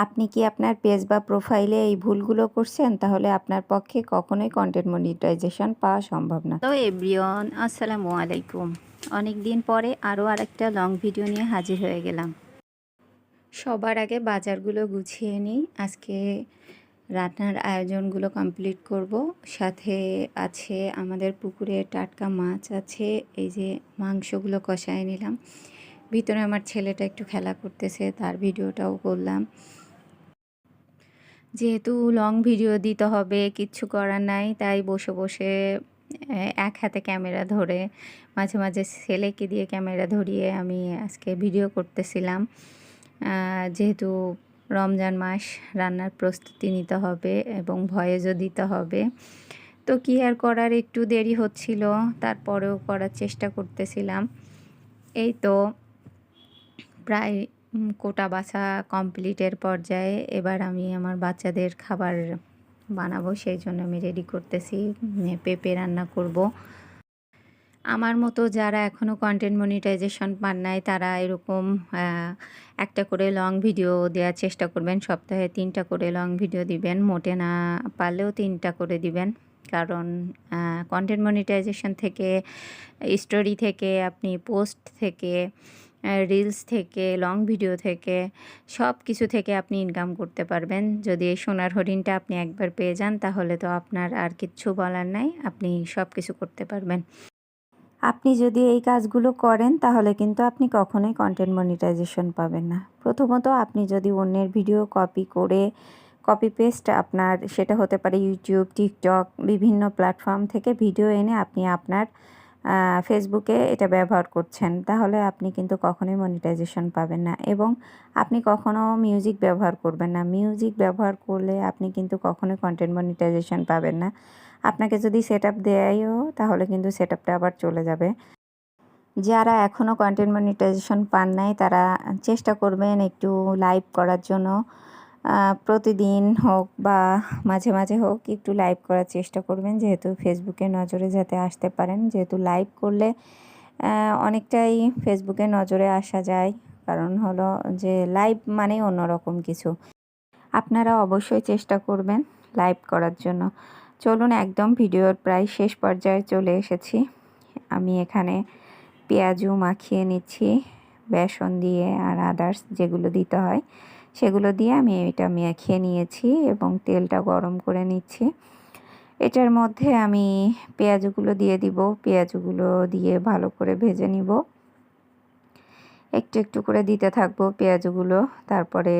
আপনি কি আপনার পেজ বা প্রোফাইলে এই ভুলগুলো করছেন? তাহলে আপনার পক্ষে কখনোই কন্টেন্ট মনিটাইজেশন পাওয়া সম্ভব না। হ্যালো এভরিওয়ান, আসসালামু আলাইকুম। অনেক দিন পরে আরও আরেকটা লং ভিডিও নিয়ে হাজির হয়ে গেলাম। সবার আগে বাজারগুলো গুছিয়ে নিই। আজকে রান্নার আয়োজনগুলো কমপ্লিট করব। সাথে আছে আমাদের পুকুরে টাটকা মাছ আছে। এই যে মাংসগুলো কষায় নিলাম। ভিতরে আমার ছেলেটা একটু খেলা করতেছে, তার ভিডিওটাও করলাম। যেহেতু লং ভিডিও দিতে হবে, কিচ্ছু করার নাই, তাই বসে বসে এক হাতে ক্যামেরা ধরে মাঝে মাঝে ছেলেকে দিয়ে ক্যামেরা ধরিয়ে আমি আজকে ভিডিও করতেছিলাম। যেহেতু রমজান মাস, রান্নার প্রস্তুতি নিতে হবে এবং ভয়েসও দিতে হবে, তো কি আর করার, একটু দেরি হচ্ছিল, তারপরেও করার চেষ্টা করতেছিলাম। এই তো প্রায় কোটা বাছা কমপ্লিটের পর্যায়ে। এবার আমি আমার বাচ্চাদের খাবার বানাবো, সেই জন্য আমি রেডি করতেছি। পেঁপে রান্না করব। আমার মতো যারা এখনও কন্টেন্ট মনিটাইজেশন পান নাই, তারা এরকম একটা করে লং ভিডিও দেওয়ার চেষ্টা করবেন। সপ্তাহে 3টা করে লং ভিডিও দিবেন, মোটে না পারলেও 3টা করে দিবেন। কারণ কন্টেন্ট মনিটাইজেশন থেকে, স্টোরি থেকে, আপনি পোস্ট থেকে, রিলস থেকে, লং ভিডিও থেকে, সব কিছু থেকে আপনি ইনকাম করতে পারবেন। যদি এই সোনার হরিণটা আপনি একবার পেয়ে যান, তাহলে তো আপনার আর কিচ্ছু বলার নাই, আপনি সব কিছু করতে পারবেন। আপনি যদি এই কাজগুলো করেন তাহলে কিন্তু আপনি কখনোই কন্টেন্ট মনিটাইজেশন পাবেন না। প্রথমত, আপনি যদি অন্যের ভিডিও কপি পেস্ট, আপনার সেটা হতে পারে ইউটিউব, টিকটক, বিভিন্ন প্ল্যাটফর্ম থেকে ভিডিও এনে আপনি আপনার ফেসবুকে এটা ব্যবহার করছেন, তাহলে আপনি কিন্তু কখনোই মনিটাইজেশন পাবেন না। এবং আপনি কখনও মিউজিক ব্যবহার করবেন না। মিউজিক ব্যবহার করলে আপনি কিন্তু কখনোই কন্টেন্ট মনিটাইজেশন পাবেন না। আপনাকে যদি সেটআপ দেয়ও, তাহলে কিন্তু সেটআপটা আবার চলে যাবে। যারা এখনও কন্টেন্ট মনিটাইজেশন পান নাই, তারা চেষ্টা করবেন একটু লাইভ করার জন্য। প্রতিদিন হোক বা মাঝে মাঝে হোক, একটু লাইভ করার চেষ্টা করবেন, যেহেতু ফেসবুকে নজরে যাতে আসতে পারেন। যেহেতু লাইভ করলে অনেকটাই ফেসবুকে নজরে আসা যায়। কারণ হলো যে লাইভ মানেই অন্যরকম কিছু। আপনারা অবশ্যই চেষ্টা করবেন লাইভ করার জন্য। চলুন, একদম ভিডিওর প্রায় শেষ পর্যায়ে চলে এসেছি। আমি এখানে পেঁয়াজু মাখিয়ে নিচ্ছি বেসন দিয়ে, আর আদার্স যেগুলো দিতে হয় সেগুলো দিয়ে আমি এটা মাখিয়ে নিয়েছি এবং তেলটা গরম করে নিচ্ছি। এটার মধ্যে আমি পেঁয়াজগুলো দিয়ে দিব। পেঁয়াজগুলো দিয়ে ভালো করে ভেজে নিব। একটু একটু করে দিতে থাকবো পেঁয়াজগুলো। তারপরে